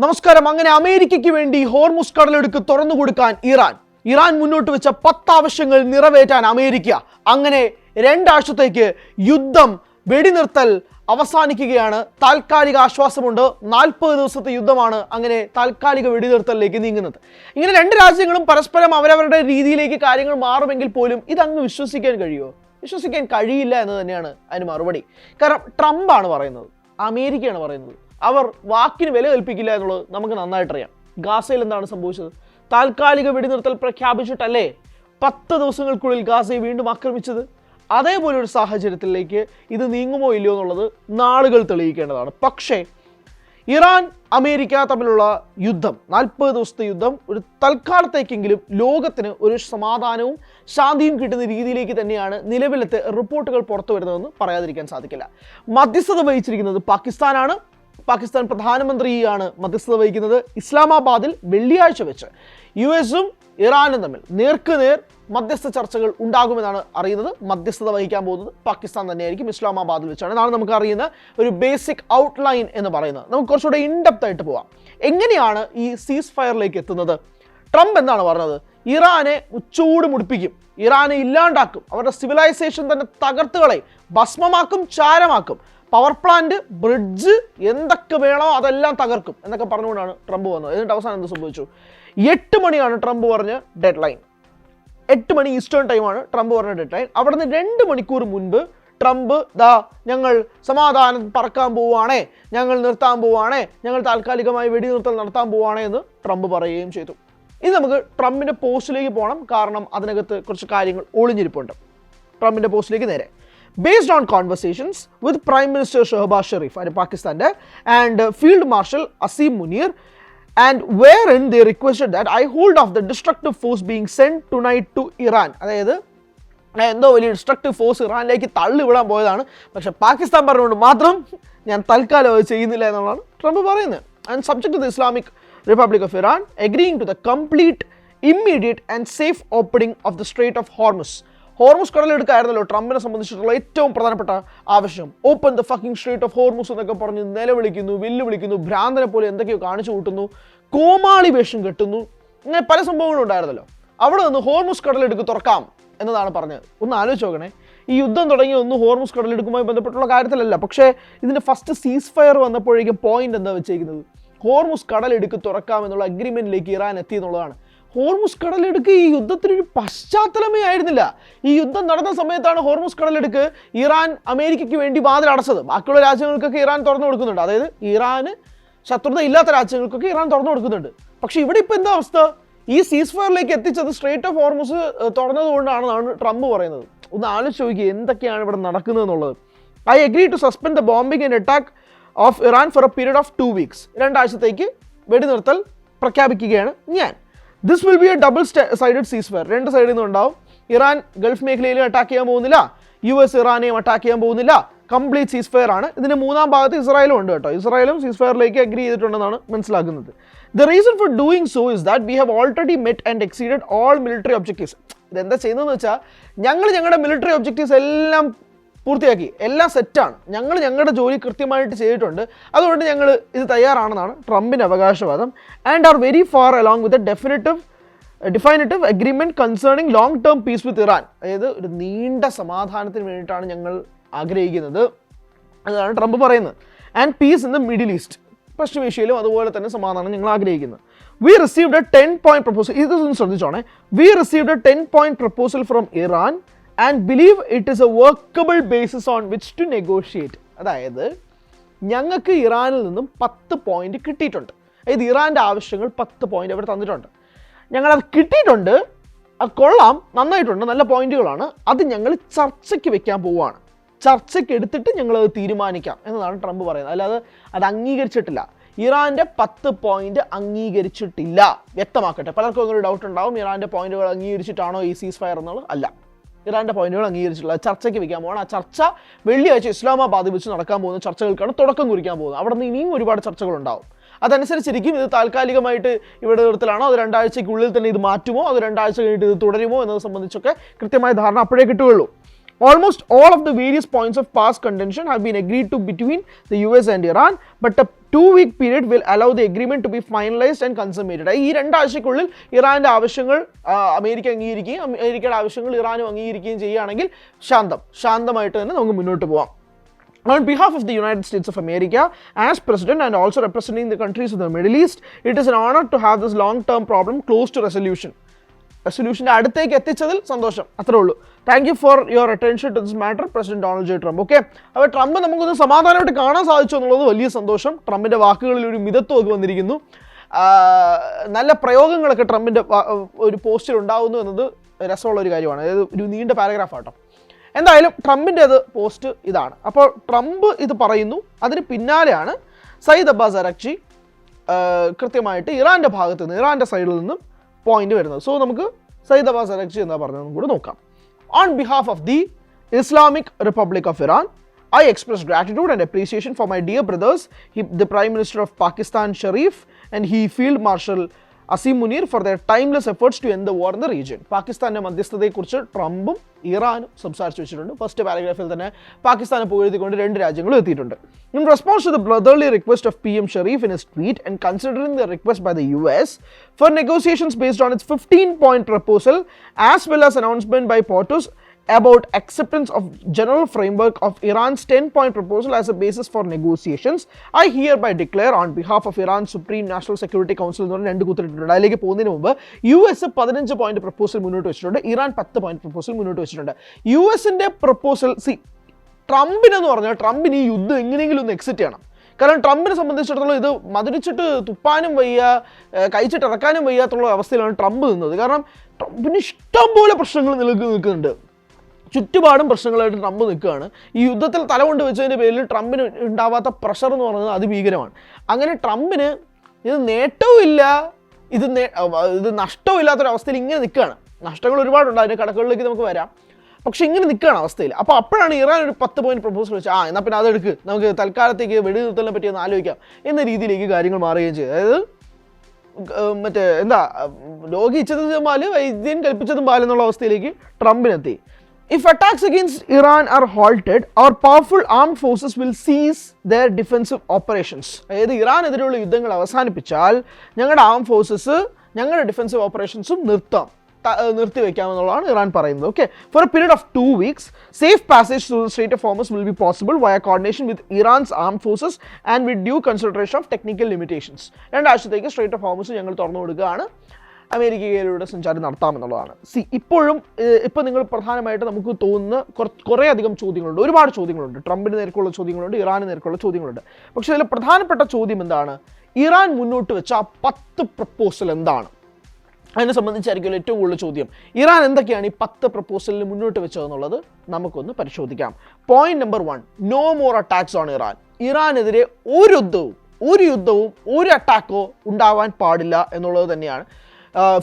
നമസ്കാരം. അങ്ങനെ അമേരിക്കയ്ക്ക് വേണ്ടി ഹോർമുസ് കടലിടുക്ക് തുറന്നു കൊടുക്കാൻ ഇറാൻ മുന്നോട്ട് വെച്ച 10 ആവശ്യങ്ങൾ നിറവേറ്റാൻ അമേരിക്ക. അങ്ങനെ 2 ആഴ്ചത്തേക്ക് യുദ്ധം വെടിനിർത്തൽ അവസാനിക്കുകയാണ്. താൽക്കാലിക ആശ്വാസമുണ്ട്. 40 ദിവസത്തെ യുദ്ധമാണ് അങ്ങനെ താൽക്കാലിക വെടിനിർത്തലിലേക്ക് നീങ്ങുന്നത്. ഇങ്ങനെ 2 രാജ്യങ്ങളും പരസ്പരം അവരവരുടെ രീതിയിലേക്ക് കാര്യങ്ങൾ മാറുമെങ്കിൽ പോലും ഇതങ്ങ് വിശ്വസിക്കാൻ കഴിയുമോ? വിശ്വസിക്കാൻ കഴിയില്ല എന്ന് തന്നെയാണ് അതിന് മറുപടി. കാരണം ട്രംപാണ് പറയുന്നത്, അമേരിക്കയാണ് പറയുന്നത്. അവർ വാക്കിന് വില കൽപ്പിക്കില്ല എന്നുള്ളത് നമുക്ക് നന്നായിട്ടറിയാം. ഗാസയിൽ എന്താണ് സംഭവിച്ചത്? താൽക്കാലിക വെടിനിർത്തൽ പ്രഖ്യാപിച്ചിട്ടല്ലേ 10 ദിവസങ്ങൾക്കുള്ളിൽ ഗാസയെ വീണ്ടും ആക്രമിച്ചത്? അതേപോലെ ഒരു സാഹചര്യത്തിലേക്ക് ഇത് നീങ്ങുമോ ഇല്ലയോ എന്നുള്ളത് നാളുകൾ തെളിയിക്കേണ്ടതാണ്. പക്ഷേ ഇറാൻ അമേരിക്ക തമ്മിലുള്ള യുദ്ധം, 40 ദിവസത്തെ യുദ്ധം, ഒരു തൽക്കാലത്തേക്കെങ്കിലും ലോകത്തിന് ഒരു സമാധാനവും ശാന്തിയും കിട്ടുന്ന രീതിയിലേക്ക് തന്നെയാണ് നിലവിലത്തെ റിപ്പോർട്ടുകൾ പുറത്തു വരുന്നതെന്ന് പറയാതിരിക്കാൻ സാധിക്കില്ല. മധ്യസ്ഥത വഹിച്ചിരിക്കുന്നത് പാകിസ്ഥാനാണ്. പാകിസ്ഥാൻ പ്രധാനമന്ത്രിയാണ് മധ്യസ്ഥത വഹിക്കുന്നത്. ഇസ്ലാമാബാദിൽ വെള്ളിയാഴ്ച വെച്ച് US-ഉം ഇറാനും തമ്മിൽ നേർക്കുനേർ മധ്യസ്ഥ ചർച്ചകൾ ഉണ്ടാകുമെന്നാണ് അറിയുന്നത്. മധ്യസ്ഥത വഹിക്കാൻ പോകുന്നത് പാകിസ്ഥാൻ തന്നെയായിരിക്കും, ഇസ്ലാമാബാദിൽ വെച്ചാണ്. ഇതാണ് നമുക്ക് അറിയുന്ന ഒരു ബേസിക് ഔട്ട്ലൈൻ എന്ന് പറയുന്നത്. നമുക്ക് കുറച്ചുകൂടെ ഇൻഡെപ്ത് ആയിട്ട് പോവാം. എങ്ങനെയാണ് ഈ സീസ് ഫയറിലേക്ക് എത്തുന്നത്? ട്രംപ് എന്താണ് പറഞ്ഞത്? ഇറാനെ ഉച്ചൂട് മുടിപ്പിക്കും, ഇറാനെ ഇല്ലാണ്ടാക്കും, അവരുടെ സിവിലൈസേഷൻ തന്നെ തകർത്തുകളെ ഭസ്മമാക്കും, ചാരമാക്കും, പവർ പ്ലാന്റ്, ബ്രിഡ്ജ്, എന്തൊക്കെ വേണോ അതെല്ലാം തകർക്കും എന്നൊക്കെ പറഞ്ഞുകൊണ്ടാണ് ട്രംപ് വന്നത്. എന്നിട്ട് അവസാനം എന്ത് സംഭവിച്ചു? 8 മണിയാണ് ട്രംപ് പറഞ്ഞ ഡെഡ് ലൈൻ. 8 മണി ഈസ്റ്റേൺ ടൈമാണ് ട്രംപ് പറഞ്ഞ ഡെഡ് ലൈൻ. അവിടെ നിന്ന് 2 മണിക്കൂർ മുൻപ് ട്രംപ് ഞങ്ങൾ സമാധാനം പറക്കാൻ പോവുകയാണേ, ഞങ്ങൾ നിർത്താൻ പോവുകയാണേ, ഞങ്ങൾ താൽക്കാലികമായി വെടിനിർത്തൽ നടത്താൻ പോവുകയാണേ എന്ന് ട്രംപ് പറയുകയും ചെയ്തു. ഇനി നമുക്ക് ട്രംപിൻ്റെ പോസ്റ്റിലേക്ക് പോകണം. കാരണം അതിനകത്ത് കുറച്ച് കാര്യങ്ങൾ ഒളിഞ്ഞിരിപ്പുണ്ട്. ട്രംപിൻ്റെ പോസ്റ്റിലേക്ക് നേരെ. Based on conversations with Prime Minister Shehbaz Sharif and Pakistan and Field Marshal Asim Munir, and wherein they requested that I hold off the destructive force being sent tonight to Iran. അതായത് എന്തോ വലിയ destructive force ഇറാനിലേക്ക് തള്ളിവിടാൻ പോയതാണ്, പക്ഷേ പാകിസ്ഥാൻ പറഞ്ഞുകൊണ്ട് മാത്രം ഞാൻ തൽക്കാലം അത് ചെയ്യുന്നില്ല എന്നുള്ളതാണ് ട്രംപ് പറയുന്നത്. And subject to the Islamic Republic of Iran agreeing to the complete immediate and safe opening of the Strait of Hormuz കടലെടുക്കായിരുന്നല്ലോ ട്രംപിനെ സംബന്ധിച്ചിട്ടുള്ള ഏറ്റവും പ്രധാനപ്പെട്ട ആവശ്യം. Open the fucking Strait of Hormuz എന്നൊക്കെ പറഞ്ഞ് നിലവിളിക്കുന്നു, വെല്ലുവിളിക്കുന്നു, ഭ്രാന്തനെ പോലെ എന്തൊക്കെയോ കാണിച്ചു കൂട്ടുന്നു, കോമാളി വേഷം കെട്ടുന്നു, ഇങ്ങനെ പല സംഭവങ്ങളും ഉണ്ടായിരുന്നല്ലോ. അവിടെ നിന്ന് ഹോർമുസ് കടലെടുക്ക് തുറക്കാം എന്നതാണ് പറഞ്ഞത്. ഒന്ന് ആലോചിച്ച് നോക്കണേ, ഈ യുദ്ധം തുടങ്ങി ഒന്ന് ഹോർമുസ് കടലെടുക്കുമായി ബന്ധപ്പെട്ടുള്ള കാര്യത്തിലല്ല. പക്ഷേ ഇതിൻ്റെ ഫസ്റ്റ് സീസ് ഫയർ വന്നപ്പോഴേക്കും പോയിന്റ് എന്താ വെച്ചേക്കുന്നത്? ഹോർമുസ് കടലെടുക്ക് തുറക്കാം എന്നുള്ള അഗ്രിമെന്റിലേക്ക് ഇറാൻ എത്തി എന്നുള്ളതാണ്. ഹോർമുസ് കടലെടുക്ക് ഈ യുദ്ധത്തിനൊരു പശ്ചാത്തലമേ ആയിരുന്നില്ല. ഈ യുദ്ധം നടന്ന സമയത്താണ് ഹോർമുസ് കടലെടുക്ക് ഇറാൻ അമേരിക്കയ്ക്ക് വേണ്ടി വാതിലടച്ചത്. ബാക്കിയുള്ള രാജ്യങ്ങൾക്കൊക്കെ ഇറാൻ തുറന്നു കൊടുക്കുന്നുണ്ട്. അതായത് ഇറാന് ശത്രുത ഇല്ലാത്ത രാജ്യങ്ങൾക്കൊക്കെ ഇറാൻ തുറന്നു കൊടുക്കുന്നുണ്ട്. പക്ഷേ ഇവിടെ ഇപ്പോൾ എന്താ അവസ്ഥ? ഈ സീസ് ഫയറിലേക്ക് എത്തിച്ചത് സ്ട്രേറ്റ് ഓഫ് ഹോർമുസ് തുറന്നതുകൊണ്ടാണെന്നാണ് ട്രംപ് പറയുന്നത്. ഒന്ന് ആലോചിച്ച് നോക്കി എന്തൊക്കെയാണ് ഇവിടെ നടക്കുന്നത് എന്നുള്ളത്. I agree to suspend the bombing and attack of Iran for a period of 2 weeks. 2 ആഴ്ചത്തേക്ക് വെടിനിർത്തൽ പ്രഖ്യാപിക്കുകയാണ് ഞാൻ. This will be a double sided ceasefire. 2 സൈഡിൽ നിന്നും ഉണ്ടാവും. ഇറാൻ ഗൾഫ് മേഖലയിലും അറ്റാക്ക് ചെയ്യാൻ പോകുന്നില്ല, US ഇറാനെയും അറ്റാക്ക് ചെയ്യാൻ പോകുന്നില്ല. കംപ്ലീറ്റ് സീസ് ഫയർ ആണ്. ഇതിന് 3-ാം ഭാഗത്ത് ഇസ്രായേലും ഉണ്ട് കേട്ടോ. ഇസ്രായേലും സീസ് ഫയറിലേക്ക് അഗ്രി ചെയ്തിട്ടുണ്ടെന്നാണ് മനസ്സിലാക്കുന്നത്. The reason for doing so is that we have already met and exceeded all military objectives. ഇതെന്താ ചെയ്യുന്നതെന്ന് വെച്ചാൽ ഞങ്ങളുടെ മിലിറ്ററി ഒബ്ജക്റ്റീവ്സ് എല്ലാം പൂർത്തിയാക്കി, എല്ലാം സെറ്റാണ്, ഞങ്ങളുടെ ജോലി കൃത്യമായിട്ട് ചെയ്തിട്ടുണ്ട്, അതുകൊണ്ട് ഞങ്ങൾ ഇത് തയ്യാറാണെന്നാണ് ട്രംപിൻ്റെ അവകാശവാദം. And are very far along with a definitive agreement concerning long term peace with Iran. അതായത് ഒരു നീണ്ട സമാധാനത്തിന് വേണ്ടിയിട്ടാണ് ഞങ്ങൾ ആഗ്രഹിക്കുന്നത് അതാണ് ട്രംപ് പറയുന്നത്. And peace in the Middle East, പശ്ചിമേഷ്യയിലും അതുപോലെ തന്നെ സമാധാനം ഞങ്ങൾ ആഗ്രഹിക്കുന്നത്. We received a 10-point proposal. ഇതൊന്ന് ശ്രദ്ധിച്ചോണേ. We received a 10-point proposal from Iran and believe it is a workable basis on which to negotiate. അതായത് ഞങ്ങൾക്ക് ഇറാനിൽ നിന്നും 10 പോയിന്റ് കിട്ടിയിട്ടുണ്ട്. അതായത് ഇറാൻ്റെ ആവശ്യങ്ങൾ 10 പോയിന്റ് അവർ തന്നിട്ടുണ്ട്. ഞങ്ങളത് കിട്ടിയിട്ടുണ്ട്, അത് കൊള്ളാം, നന്നായിട്ടുണ്ട്, നല്ല പോയിന്റുകളാണ്. അത് ഞങ്ങൾ ചർച്ചയ്ക്ക് വെക്കാൻ പോവുകയാണ്. ചർച്ചയ്ക്ക് എടുത്തിട്ട് ഞങ്ങളത് തീരുമാനിക്കാം എന്നതാണ് ട്രംപ് പറയുന്നത്. അല്ലാതെ അത് അംഗീകരിച്ചിട്ടില്ല. ഇറാൻ്റെ 10 പോയിന്റ് അംഗീകരിച്ചിട്ടില്ല. വ്യക്തമാക്കട്ടെ. പലർക്കും അങ്ങനെ ഡൗട്ട് ഉണ്ടാവും, ഇറാൻ്റെ പോയിന്റുകൾ അംഗീകരിച്ചിട്ടാണോ ഈ സീസ് ഫയർ എന്നുള്ളത്. അല്ല, ഇറാൻ്റെ പോയിന്റുകൾ അംഗീകരിച്ചിട്ടുള്ള ചർച്ചയ്ക്ക് വെക്കാൻ പോകണം. ആ ചർച്ച വെള്ളിയാഴ്ച ഇസ്ലാമാബാദിൽ വെച്ച് നടക്കാൻ പോകുന്ന ചർച്ചകൾക്കാണ് തുടക്കം കുറിക്കാൻ പോകുന്നത്. അവിടെ നിന്ന് ഇനിയും ഒരുപാട് ചർച്ചകളുണ്ടാവും. അതനുസരിച്ചിരിക്കും ഇത് താൽക്കാലികമായിട്ട് ഇവിടെ നിർത്തലാണോ, അത് 2 ആഴ്ചയ്ക്കുള്ളിൽ തന്നെ ഇത് മാറ്റുമോ, അത് 2 ആഴ്ച കഴിഞ്ഞിട്ട് ഇത് തുടരുമോ എന്നത് സംബന്ധിച്ചൊക്കെ കൃത്യമായ ധാരണ അപ്പോഴേ കിട്ടുകയുള്ളൂ. Almost all of the various points of past contention have been agreed to between the US and Iran, but a 2-week period will allow the agreement to be finalized and consummated. ഈ 2 ആഴ്ചയ്ക്കുള്ളിൽ ഇറാന്റെ ആവശ്യങ്ങൾ America അംഗീകരിക്കുകയും അമേരിക്കയുടെ ആവശ്യങ്ങൾ ഇറാനും അംഗീകരിക്കുകയും ചെയ്യുകയാണെങ്കിൽ ശാന്തമായിട്ട് തന്നെ നമുക്ക് മുന്നോട്ട് പോകാം. On behalf of the United States of America, as President and also representing the countries of the Middle East, it is an honor to have this long-term problem close to resolution. റെസൊല്യൂഷൻ്റെ അടുത്തേക്ക് എത്തിച്ചതിൽ സന്തോഷം, അത്രേ ഉള്ളൂ. Thank you for your attention to this matter president Donald J Trump. Okay, അപ്പോൾ Trump നമുക്കൊന്ന് സമാധാനമായിട്ട് കാണാൻ സാധിച്ചു എന്നുള്ളത് വലിയ സന്തോഷം. ട്രംപിൻ്റെ വാക്കുകളിൽ ഒരു മിതത്വമൊക്കെ വന്നിരിക്കുന്നു. നല്ല പ്രയോഗങ്ങളൊക്കെ ട്രംപിൻ്റെ ഒരു പോസ്റ്റിൽ ഉണ്ടാകുന്നു എന്നത് രസമുള്ള ഒരു കാര്യമാണ്. അതായത് ഒരു നീണ്ട പാരഗ്രാഫ് ആട്ടോ. എന്തായാലും ട്രംപിൻ്റെ പോസ്റ്റ് ഇതാണ്. അപ്പോൾ ട്രംപ് ഇത് പറയുന്നു. അതിന് പിന്നാലെയാണ് സയ്യിദ് അബ്ബാസ് അറഗ്ചി കൃത്യമായിട്ട് ഇറാൻ്റെ ഭാഗത്ത് നിന്ന്, ഇറാൻ്റെ സൈഡിൽ നിന്നും പോയിന്റ് വരുന്നത്. സോ നമുക്ക് സയ്യിദ് അബ്ബാസ് അറഗ്ചി എന്താ പറഞ്ഞതെന്നും കൂടി നോക്കാം. On behalf of the Islamic Republic of Iran, I express gratitude and appreciation for my dear brothers, the Prime Minister of Pakistan Sharif and Field Marshal Asim Munir for their timeless efforts to end the war in the region. പാകിസ്ഥാൻ്റെ മധ്യസ്ഥതയെക്കുറിച്ച് ട്രംപും ഇറാനും സംസാരിച്ചു വെച്ചിട്ടുണ്ട്. First പാരഗ്രാഫിൽ തന്നെ പാകിസ്ഥാനെ പുകഴ്ത്തിക്കൊണ്ട് 2 രാജ്യങ്ങളും എത്തിയിട്ടുണ്ട്. In response to the brotherly request of PM Sharif in his tweet and considering the request by the US for negotiations based on its 15-point proposal as well as announcement by POTUS about acceptance of general framework of Iran's 10-point proposal as a basis for negotiations, I hereby declare on behalf of Iran's Supreme National Security Council എന്ന് പറഞ്ഞ 2 കൂത്തിട്ടുണ്ട്. അതിലേക്ക് പോകുന്നതിന് മുമ്പ് US 15 point proposal മുന്നോട്ട് വെച്ചിട്ടുണ്ട്, Iran 10 point proposal മുന്നോട്ട് വെച്ചിട്ടുണ്ട്. USന്റെ proposal ട്രംപിനെന്ന് പറഞ്ഞാൽ ട്രംപിന് ഈ യുദ്ധം എങ്ങനെയെങ്കിലും ഒന്ന് എക്സിറ്റ് ചെയ്യണം. കാരണം ട്രംപിനെ സംബന്ധിച്ചിടത്തോളം ഇത് മധുരിച്ചിട്ട് തുപ്പാനും വയ്യ, കഴിച്ചിട്ട് ഇറക്കാനും വയ്യാത്തുള്ള അവസ്ഥയിലാണ് ട്രംപ് നിന്നത്. കാരണം ട്രംപിന് ഇഷ്ടംപോലെ പ്രശ്നങ്ങൾ നിൽക്കുന്നുണ്ട്, ചുറ്റുപാടും പ്രശ്നങ്ങളായിട്ട് ട്രംപ് നിൽക്കുകയാണ്. ഈ യുദ്ധത്തിൽ തലകൊണ്ട് വെച്ചതിൻ്റെ പേരിൽ ട്രംപിന് ഉണ്ടാവാത്ത പ്രഷർ എന്ന് പറയുന്നത് അതിഭീകരമാണ്. അങ്ങനെ ട്രംപിന് ഇത് നേട്ടവും ഇല്ല, ഇത് നഷ്ടവും ഇല്ലാത്തൊരവസ്ഥയിൽ ഇങ്ങനെ നിൽക്കുകയാണ്. നഷ്ടങ്ങൾ ഒരുപാടുണ്ട്, അതിൻ്റെ കണക്കുകളിലേക്ക് നമുക്ക് വരാം. പക്ഷെ ഇങ്ങനെ നിൽക്കുകയാണ് അവസ്ഥയിൽ. അപ്പോൾ അപ്പോഴാണ് ഇറാൻ ഒരു 10 പോയിന്റ് പ്രപ്പോസൽ വെച്ച് എന്നാൽ പിന്നെ അതെടുക്ക്, നമുക്ക് തൽക്കാലത്തേക്ക് വെടിനിർത്തലിനെ പറ്റി ഒന്ന് ആലോചിക്കാം എന്ന രീതിയിലേക്ക് കാര്യങ്ങൾ മാറുകയും ചെയ്തു. അതായത് മറ്റേ രോഗി ഇച്ഛിച്ചതും പാല് വൈദ്യൻ കൽപ്പിച്ചതും പാല് എന്നുള്ള അവസ്ഥയിലേക്ക് ട്രംപിനെത്തി. If attacks against Iran are halted, our powerful armed forces will cease their defensive operations. അതായത് ഇറാനെതിരെയുള്ള യുദ്ധങ്ങൾ അവസാനിപ്പിച്ചാൽ ഞങ്ങളുടെ ആം ഫോഴ്സസ് ഞങ്ങളുടെ ഡിഫെൻസീവ് ഓപ്പറേഷൻസും നിർത്തിവെക്കാമെന്നുള്ളതാണ് ഇറാൻ പറയുന്നത്. Okay, for a period of 2 weeks, safe passage through the Strait of Hormuz will be possible via coordination with Iran's armed forces and with due consideration of technical limitations. 2 ആഴ്ചത്തേക്ക് Strait of Hormuz ഞങ്ങൾ തുറന്നു കൊടുക്കുകയാണ്, അമേരിക്കയിലൂടെ സഞ്ചാരം നടത്താമെന്നുള്ളതാണ്. ഇപ്പോൾ നിങ്ങൾ പ്രധാനമായിട്ട് നമുക്ക് തോന്നുന്ന കുറേ അധികം ചോദ്യങ്ങളുണ്ട്, ഒരുപാട് ചോദ്യങ്ങളുണ്ട്. ട്രംപിന് നേർക്കുള്ള ചോദ്യങ്ങളുണ്ട്, ഇറാന് നേർക്കുള്ള ചോദ്യങ്ങളുണ്ട്. പക്ഷേ ഇതിൽ പ്രധാനപ്പെട്ട ചോദ്യം എന്താണ്? ഇറാൻ മുന്നോട്ട് വെച്ച 10 പ്രപ്പോസൽ എന്താണ്? അതിനെ സംബന്ധിച്ചായിരിക്കും ഏറ്റവും കൂടുതൽ ചോദ്യം. ഇറാൻ എന്തൊക്കെയാണ് ഈ 10 പ്രപ്പോസലിൽ മുന്നോട്ട് വെച്ചതെന്നുള്ളത് നമുക്കൊന്ന് പരിശോധിക്കാം. Point number 1, no more attacks on Iran. ഇറാനെതിരെ ഒരു യുദ്ധവും ഒരു അറ്റാക്കോ ഉണ്ടാവാൻ പാടില്ല എന്നുള്ളത് തന്നെയാണ്.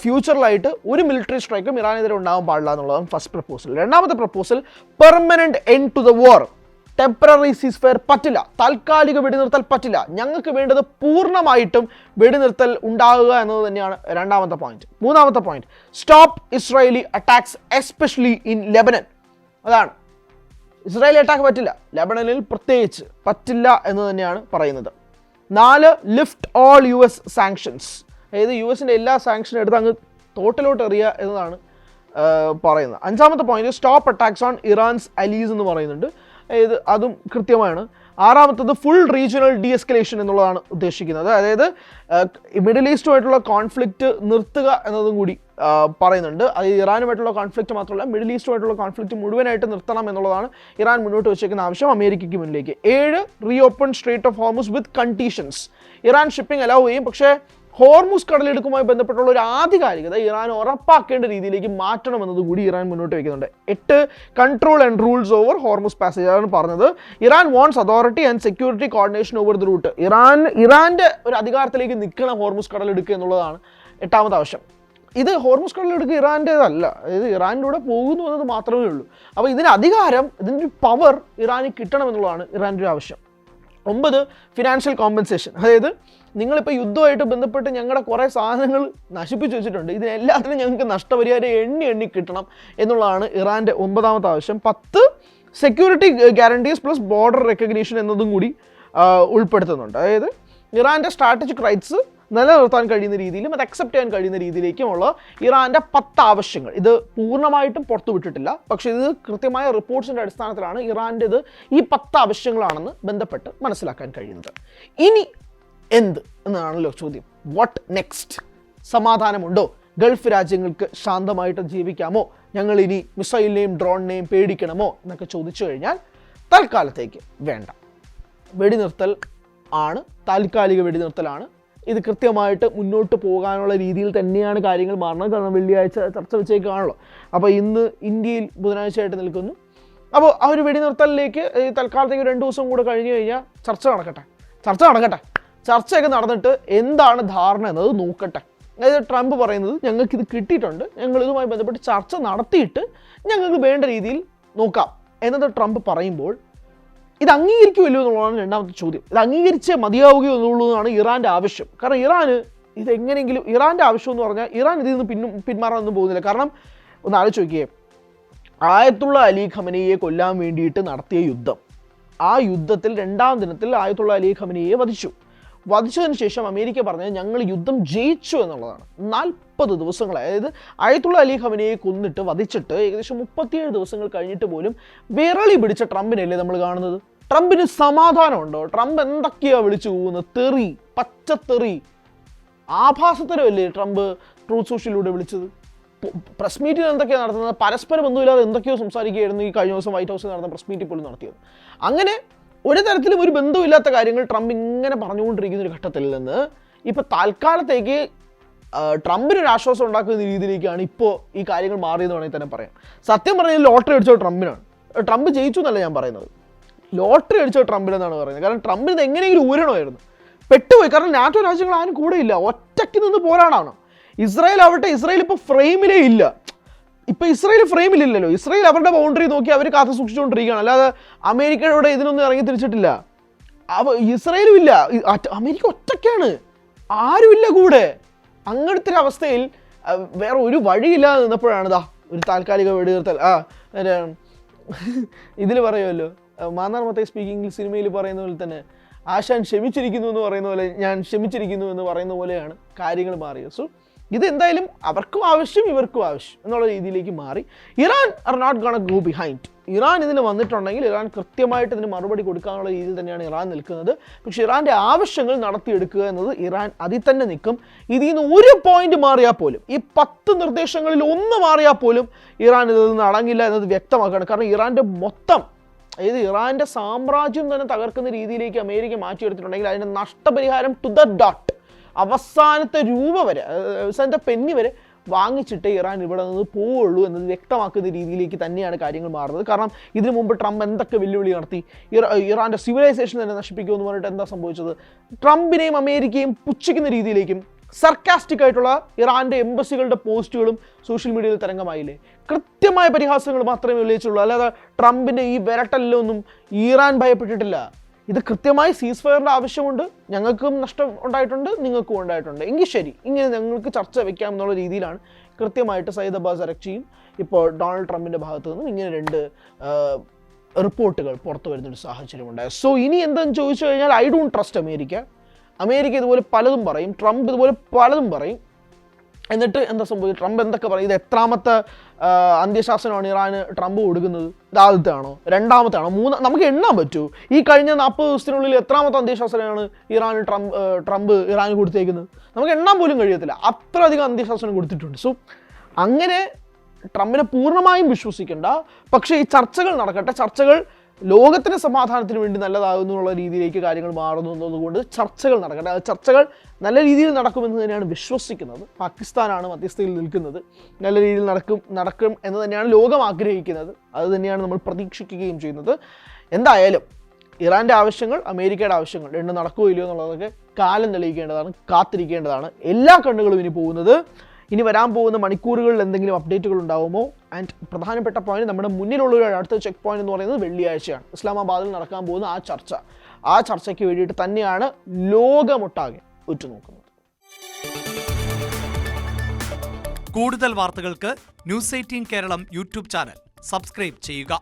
ഫ്യൂച്ചറിലായിട്ട് ഒരു മിലിറ്ററി സ്ട്രൈക്കും ഇറാനെതിരെ ഉണ്ടാകാൻ പാടില്ല എന്നുള്ളതാണ് ഫസ്റ്റ് പ്രപ്പോസൽ. രണ്ടാമത്തെ proposal, permanent end to the war. Temporary ceasefire പറ്റില്ല, താൽക്കാലിക വെടിനിർത്തൽ പറ്റില്ല. ഞങ്ങൾക്ക് വേണ്ടത് പൂർണ്ണമായിട്ടും വെടിനിർത്തൽ ഉണ്ടാകുക എന്നത് തന്നെയാണ് രണ്ടാമത്തെ പോയിന്റ്. മൂന്നാമത്തെ point, stop Israeli attacks especially in Lebanon. അതാണ്, ഇസ്രായേലി അറ്റാക്ക് പറ്റില്ല, ലെബനനിൽ പ്രത്യേകിച്ച് പറ്റില്ല എന്ന് തന്നെയാണ് പറയുന്നത്. 4, ലിഫ്റ്റ് ഓൾ US സാങ്ഷൻസ്. അതായത് US-ൻ്റെ എല്ലാ സാങ്ഷനും എടുത്ത് അങ്ങ് തോട്ടിലോട്ട് എറിയുക എന്നതാണ് പറയുന്നത്. 5ാമത്തെ point, stop attacks on Iran's allies എന്ന് പറയുന്നുണ്ട്. അതായത് അതും കൃത്യമാണ്. 6ാമത്തത്, ഫുൾ റീജിയണൽ ഡി എസ്കലേഷൻ എന്നുള്ളതാണ് ഉദ്ദേശിക്കുന്നത്. അതായത് മിഡിൽ ഈസ്റ്റുമായിട്ടുള്ള കോൺഫ്ലിക്റ്റ് നിർത്തുക എന്നതും കൂടി പറയുന്നുണ്ട്. അത് ഇറാനുമായിട്ടുള്ള കോൺഫ്ലിക്റ്റ് മാത്രമല്ല, മിഡിൽ ഈസ്റ്റുമായിട്ടുള്ള കോൺഫ്ലിക്റ്റ് മുഴുവനായിട്ട് നിർത്തണം എന്നുള്ളതാണ് ഇറാൻ മുന്നോട്ട് വെച്ചേക്കുന്ന ആവശ്യം അമേരിക്കയ്ക്ക് മുന്നിലേക്ക്. 7, reopen straight of Hormuz with conditions. Iran shipping allow ചെയ്യും, പക്ഷേ ഹോർമുസ് കടലിടുക്കുമായി ബന്ധപ്പെട്ടുള്ള ഒരു ആധികാരികത ഇറാൻ ഉറപ്പാക്കേണ്ട രീതിയിലേക്ക് മാറ്റണമെന്നത് കൂടി ഇറാൻ മുന്നോട്ട് വയ്ക്കുന്നുണ്ട്. 8, control and rules over Hormuz passage ആണ് പറഞ്ഞത്. Iran wants authority and security coordination over the route. ഇറാൻ്റെ ഒരു അധികാരത്തിലേക്ക് നിൽക്കണം ഹോർമുസ് കടലെടുക്കുക എന്നുള്ളതാണ് 8ാമത്തെ ആവശ്യം. ഇത് ഹോർമുസ് കടലെടുക്കുക ഇറാൻ്റേതല്ല, അതായത് ഇറാനിലൂടെ പോകുന്നു എന്നത് മാത്രമേ ഉള്ളൂ. അപ്പോൾ ഇതിന് അധികാരം, ഇതിൻ്റെ പവർ ഇറാന് കിട്ടണം എന്നുള്ളതാണ് ഇറാൻ്റെ ഒരു ആവശ്യം. 9, ഫിനാൻഷ്യൽ കോമ്പൻസേഷൻ. അതായത് നിങ്ങളിപ്പോൾ യുദ്ധമായിട്ട് ബന്ധപ്പെട്ട് ഞങ്ങളുടെ കുറേ സാധനങ്ങൾ നശിപ്പിച്ച് വെച്ചിട്ടുണ്ട്, ഇതിനെല്ലാത്തിനും ഞങ്ങൾക്ക് നഷ്ടപരിഹാരം എണ്ണി കിട്ടണം എന്നുള്ളതാണ് ഇറാൻ്റെ 9ാമത്തെ ആവശ്യം. 10, security guarantees plus border recognition എന്നതും കൂടി ഉൾപ്പെടുത്തുന്നുണ്ട്. അതായത് ഇറാൻ്റെ സ്ട്രാറ്റജിക് റൈറ്റ്സ് നിലനിർത്താൻ കഴിയുന്ന രീതിയിലും അത് അക്സെപ്റ്റ് ചെയ്യാൻ കഴിയുന്ന രീതിയിലേക്കുമുള്ള ഇറാൻ്റെ 10 ആവശ്യങ്ങൾ. ഇത് പൂർണ്ണമായിട്ടും പുറത്തുവിട്ടിട്ടില്ല, പക്ഷേ ഇത് കൃത്യമായ റിപ്പോർട്ട്സിൻ്റെ അടിസ്ഥാനത്തിലാണ് ഇറാൻ്റെത് ഈ 10 ആവശ്യങ്ങളാണെന്ന് ബന്ധപ്പെട്ട് മനസ്സിലാക്കാൻ കഴിയുന്നത്. ഇനി എന്ത് എന്നാണല്ലോ ചോദ്യം. What next? സമാധാനമുണ്ടോ? ഗൾഫ് രാജ്യങ്ങൾക്ക് ശാന്തമായിട്ട് ജീവിക്കാമോ? ഞങ്ങൾ ഇനി മിസൈലിനെയും ഡ്രോണിനെയും പേടിക്കണമോ എന്നൊക്കെ ചോദിച്ചു കഴിഞ്ഞാൽ തൽക്കാലത്തേക്ക് വേണ്ട. വെടിനിർത്തൽ ആണ്, താൽക്കാലിക വെടിനിർത്തലാണ്. ഇത് കൃത്യമായിട്ട് മുന്നോട്ട് പോകാനുള്ള രീതിയിൽ തന്നെയാണ് കാര്യങ്ങൾ മാറുന്നത്. കാരണം വെള്ളിയാഴ്ച ചർച്ച വെച്ചേക്കാണല്ലോ. അപ്പോൾ ഇന്ന് ഇന്ത്യയിൽ ബുധനാഴ്ചയായിട്ട് നിൽക്കുന്നു. അപ്പോൾ ആ ഒരു വെടിനിർത്തലിലേക്ക് തൽക്കാലത്തേക്ക് 2 ദിവസം കൂടെ കഴിഞ്ഞ് കഴിഞ്ഞാൽ ചർച്ച നടക്കട്ടെ. ചർച്ചയൊക്കെ നടന്നിട്ട് എന്താണ് ധാരണ എന്നത് നോക്കട്ടെ. അതായത് ട്രംപ് പറയുന്നത് ഞങ്ങൾക്കിത് കിട്ടിയിട്ടുണ്ട്, ഞങ്ങൾ ഇതുമായി ബന്ധപ്പെട്ട് ചർച്ച നടത്തിയിട്ട് ഞങ്ങൾക്ക് വേണ്ട രീതിയിൽ നോക്കാം എന്നത് ട്രംപ് പറയുമ്പോൾ ഇത് അംഗീകരിക്കുമല്ലോ എന്നുള്ളതാണ് രണ്ടാമത്തെ ചോദ്യം. ഇത് അംഗീകരിച്ചേ മതിയാവുകയോ എന്നുള്ളതാണ് ഇറാൻ്റെ ആവശ്യം. കാരണം ഇറാന് ഇതെങ്ങനെയെങ്കിലും, ഇറാൻ്റെ ആവശ്യം എന്ന് പറഞ്ഞാൽ ഇറാൻ ഇതിൽ നിന്ന് പിന്മാറാനൊന്നും പോകുന്നില്ല. കാരണം ഒന്ന് ആലോചിച്ച് നോക്കിയേ, ആയത്തുള്ള അലി ഖമനയെ കൊല്ലാൻ വേണ്ടിയിട്ട് നടത്തിയ യുദ്ധം, ആ യുദ്ധത്തിൽ 2ാം ദിനത്തിൽ ആയത്തുള്ള അലി ഖമനയെ വധിച്ചതിന് ശേഷം അമേരിക്ക പറഞ്ഞത് ഞങ്ങൾ യുദ്ധം ജയിച്ചു എന്നുള്ളതാണ്. 40 ദിവസങ്ങളായി, അതായത് ആയത്തുള്ള അലി ഖമനയെ കൊന്നിട്ട് വധിച്ചിട്ട് ഏകദേശം 37 ദിവസങ്ങൾ കഴിഞ്ഞിട്ട് പോലും വിരളി പിടിച്ച ട്രംപിനല്ലേ നമ്മൾ കാണുന്നത്. ട്രംപിന് സമാധാനമുണ്ടോ? ട്രംപ് എന്തൊക്കെയാണ് വിളിച്ചു പോകുന്നത്? തെറി, പച്ചത്തെറി, ആഭാസത്തരമല്ലേ ട്രംപ് ട്രൂത്ത് സോഷ്യലിലൂടെ വിളിച്ചത്. പ്രസ് മീറ്റിൽ എന്തൊക്കെയാണ് നടത്തുന്നത്? പരസ്പര ബന്ധമില്ലാതെ എന്തൊക്കെയോ സംസാരിക്കുകയായിരുന്നു ഈ കഴിഞ്ഞ ദിവസം വൈറ്റ് ഹൗസിൽ നടന്ന പ്രസ് മീറ്റിൽ പോലും നടത്തിയത്. അങ്ങനെ ഒരു തരത്തിലും ഒരു ബന്ധമില്ലാത്ത കാര്യങ്ങൾ ട്രംപ് ഇങ്ങനെ പറഞ്ഞുകൊണ്ടിരിക്കുന്ന ഒരു ഘട്ടത്തിൽ നിന്ന് ഇപ്പോൾ തൽക്കാലത്തേക്ക് ട്രംപിനൊരു ആശ്വാസം ഉണ്ടാക്കുന്ന രീതിയിലേക്കാണ് ഇപ്പോൾ ഈ കാര്യങ്ങൾ മാറിയെന്ന് വേണമെങ്കിൽ തന്നെ പറയാം. സത്യം പറഞ്ഞാൽ ലോട്ടറി അടിച്ചത് ട്രംപിനാണ്. ട്രംപ് ജയിച്ചു എന്നല്ല ഞാൻ പറയുന്നത്, ലോട്ടറി അടിച്ചത് ട്രംപിനെന്നാണ് പറയുന്നത്. കാരണം ട്രംപിന് ഇത് എങ്ങനെയെങ്കിലും ഊരണമായിരുന്നു, പെട്ടുപോയി. കാരണം നാറ്റോ രാജ്യങ്ങൾ ആരും കൂടെ ഇല്ല, ഒറ്റയ്ക്ക് നിന്ന് പോരാടാണ്. ഇസ്രായേൽ ആവട്ടെ, ഇസ്രായേൽ ഇപ്പോൾ ഫ്രെയിമിലേ ഇല്ല. ഇപ്പോൾ ഇസ്രായേൽ ഫ്രെയിമിലില്ലല്ലോ. ഇസ്രായേൽ അവരുടെ ബൗണ്ടറി നോക്കി അവർ കാത്തു സൂക്ഷിച്ചുകൊണ്ടിരിക്കുകയാണ്. അല്ലാതെ അമേരിക്കയുടെ ഇതിനൊന്നും ഇറങ്ങി തിരിച്ചിട്ടില്ല. ഇസ്രായേലും ഇല്ല, അമേരിക്ക ഒറ്റയ്ക്കാണ്, ആരുമില്ല കൂടെ. അങ്ങനത്തെ ഒരു അവസ്ഥയിൽ വേറെ ഒരു വഴിയില്ലാതെ നിന്നപ്പോഴാണ് ഒരു താൽക്കാലിക വെടിനിർത്തൽ. ഇതിൽ പറയുമല്ലോ, മാന്നാർമത്തെ സ്പീക്കിംഗ് സിനിമയിൽ പറയുന്ന പോലെ തന്നെ ആശാൻ ക്ഷമിച്ചിരിക്കുന്നു എന്ന് പറയുന്ന പോലെ ഞാൻ ക്ഷമിച്ചിരിക്കുന്നു എന്ന് പറയുന്ന പോലെയാണ് കാര്യങ്ങൾ മാറിയത്. സോ ഇതെന്തായാലും അവർക്കും ആവശ്യം ഇവർക്കും ആവശ്യം എന്നുള്ള രീതിയിലേക്ക് മാറി. Iran are not gonna go behind. Iran ഇതിന് വന്നിട്ടുണ്ടെങ്കിൽ ഇറാൻ കൃത്യമായിട്ട് ഇതിന് മറുപടി കൊടുക്കാനുള്ള രീതിയിൽ തന്നെയാണ് ഇറാൻ നിൽക്കുന്നത്. പക്ഷേ ഇറാൻ്റെ ആവശ്യങ്ങൾ നടത്തിയെടുക്കുക എന്നത് ഇറാൻ അതിൽ തന്നെ നിൽക്കും. ഇതിൽ നിന്ന് ഒരു പോയിന്റ് മാറിയാൽ പോലും, ഈ 10 നിർദ്ദേശങ്ങളിൽ 1 മാറിയാൽ പോലും ഇറാൻ ഇതിൽ നിന്ന് അടങ്ങില്ല എന്നത് വ്യക്തമാക്കുകയാണ്. കാരണം ഇറാൻ്റെ മൊത്തം, അതായത് ഇറാൻ്റെ സാമ്രാജ്യം തന്നെ തകർക്കുന്ന രീതിയിലേക്ക് അമേരിക്ക മാറ്റിയെടുത്തിട്ടുണ്ടെങ്കിൽ അതിൻ്റെ നഷ്ടപരിഹാരം ടു ദ ഡോട്ട്, അവസാനത്തെ രൂപ വരെ, അവസാനത്തെ പെന്നി വരെ വാങ്ങിച്ചിട്ടേ ഇറാൻ ഇവിടെ നിന്ന് പോവുള്ളൂ എന്നത് വ്യക്തമാക്കുന്ന രീതിയിലേക്ക് തന്നെയാണ് കാര്യങ്ങൾ മാറുന്നത്. കാരണം ഇതിനു മുമ്പ് ട്രംപ് എന്തൊക്കെ വെല്ലുവിളി നടത്തി, ഇറാൻ്റെ സിവിലൈസേഷൻ തന്നെ നശിപ്പിക്കുമെന്ന് പറഞ്ഞിട്ട് എന്താ സംഭവിച്ചത്? ട്രംപിനെയും അമേരിക്കയും പുച്ഛിക്കുന്ന രീതിയിലേക്കും സർക്കാസ്റ്റിക് ആയിട്ടുള്ള ഇറാൻ്റെ എംബസികളുടെ പോസ്റ്റുകളും സോഷ്യൽ മീഡിയയിൽ തരംഗമായില്ലേ. കൃത്യമായ പരിഹാസങ്ങൾ മാത്രമേ ഉന്നയിച്ചുള്ളൂ, അല്ലാതെ ട്രംപിൻ്റെ ഈ വിരട്ടലിലൊന്നും ഇറാൻ ഭയപ്പെട്ടിട്ടില്ല. ഇത് കൃത്യമായി സീസ് ഫയറിൻ്റെ ആവശ്യമുണ്ട്, ഞങ്ങൾക്കും നഷ്ടം ഉണ്ടായിട്ടുണ്ട്, നിങ്ങൾക്കും ഉണ്ടായിട്ടുണ്ട്, എങ്കിൽ ശരി, ഇങ്ങനെ ഞങ്ങൾക്ക് ചർച്ച വയ്ക്കാം എന്നുള്ള രീതിയിലാണ് കൃത്യമായിട്ട് സയ്യിദ് അബ്ബാസ് അരക്ചിയും ഇപ്പോൾ ഡൊണാൾഡ് ട്രംപിൻ്റെ ഭാഗത്തു നിന്നും ഇങ്ങനെ 2 റിപ്പോർട്ടുകൾ പുറത്തു വരുന്നൊരു സാഹചര്യമുണ്ടായി. സോ ഇനി എന്താണെന്ന് ചോദിച്ചു കഴിഞ്ഞാൽ I don't trust America. America ഇതുപോലെ പലതും പറയും, ട്രംപ് ഇതുപോലെ പലതും പറയും. എന്നിട്ട് എന്താ സംഭവിക്കും? ട്രംപ് എന്തൊക്കെ പറയും? ഇത് എത്രാമത്തെ അന്ത്യശാസനമാണ് ഇറാന് ട്രംപ് കൊടുക്കുന്നത്? ഇത് ആദ്യത്തെയാണോ, രണ്ടാമത്തെയാണോ, നമുക്ക് എണ്ണാൻ പറ്റൂ. ഈ കഴിഞ്ഞ 40 ദിവസത്തിനുള്ളിൽ എത്രാമത്തെ അന്ത്യശാസനമാണ് ട്രംപ് ഇറാന് കൊടുത്തേക്കുന്നത്? നമുക്ക് എണ്ണാൻ പോലും കഴിയത്തില്ല, അത്രയധികം അന്ത്യശാസനം കൊടുത്തിട്ടുണ്ട്. സോ അങ്ങനെ ട്രംപിനെ പൂർണ്ണമായും വിശ്വസിക്കേണ്ട. പക്ഷേ ഈ ചർച്ചകൾ നടക്കട്ടെ, ചർച്ചകൾ ലോകത്തിൻ്റെ സമാധാനത്തിന് വേണ്ടി നല്ലതാകുന്നു എന്നുള്ള രീതിയിലേക്ക് കാര്യങ്ങൾ മാറുന്നു എന്നതുകൊണ്ട് ചർച്ചകൾ നടക്കട്ടെ. ചർച്ചകൾ നല്ല രീതിയിൽ നടക്കുമെന്ന് തന്നെയാണ് വിശ്വസിക്കുന്നത്. പാകിസ്ഥാനാണ് മധ്യസ്ഥയിൽ നിൽക്കുന്നത്, നല്ല രീതിയിൽ നടക്കും എന്ന് തന്നെയാണ് ലോകം ആഗ്രഹിക്കുന്നത്. അത് തന്നെയാണ് നമ്മൾ പ്രതീക്ഷിക്കുകയും ചെയ്യുന്നത്. എന്തായാലും ഇറാൻ്റെ ആവശ്യങ്ങൾ, അമേരിക്കയുടെ ആവശ്യങ്ങൾ രണ്ടും നടക്കുകയോ ഇല്ലയോ എന്നുള്ളതൊക്കെ കാലം തെളിയിക്കേണ്ടതാണ്, കാത്തിരിക്കേണ്ടതാണ്. എല്ലാ കണ്ണുകളും ഇനി പോകുന്നത്, ഇനി വരാൻ പോകുന്ന മണിക്കൂറുകളിൽ എന്തെങ്കിലും അപ്ഡേറ്റുകൾ ഉണ്ടാകുമോ? ആൻഡ് പ്രധാനപ്പെട്ട പോയിന്റ്, നമ്മുടെ മുന്നിലുള്ള ഒരു അടുത്ത ചെക്ക് പോയിന്റ് എന്ന് പറയുന്നത് വെള്ളിയാഴ്ചയാണ്. ഇസ്ലാമാബാദിൽ നടക്കാൻ പോകുന്ന ആ ചർച്ചയ്ക്ക് വേണ്ടിയിട്ട് തന്നെയാണ് ലോകമൊട്ടാകെ ഉറ്റുനോക്കുന്നത്. കൂടുതൽ വാർത്തകൾക്ക് news 18 Keralam YouTube channel subscribe ചെയ്യുക.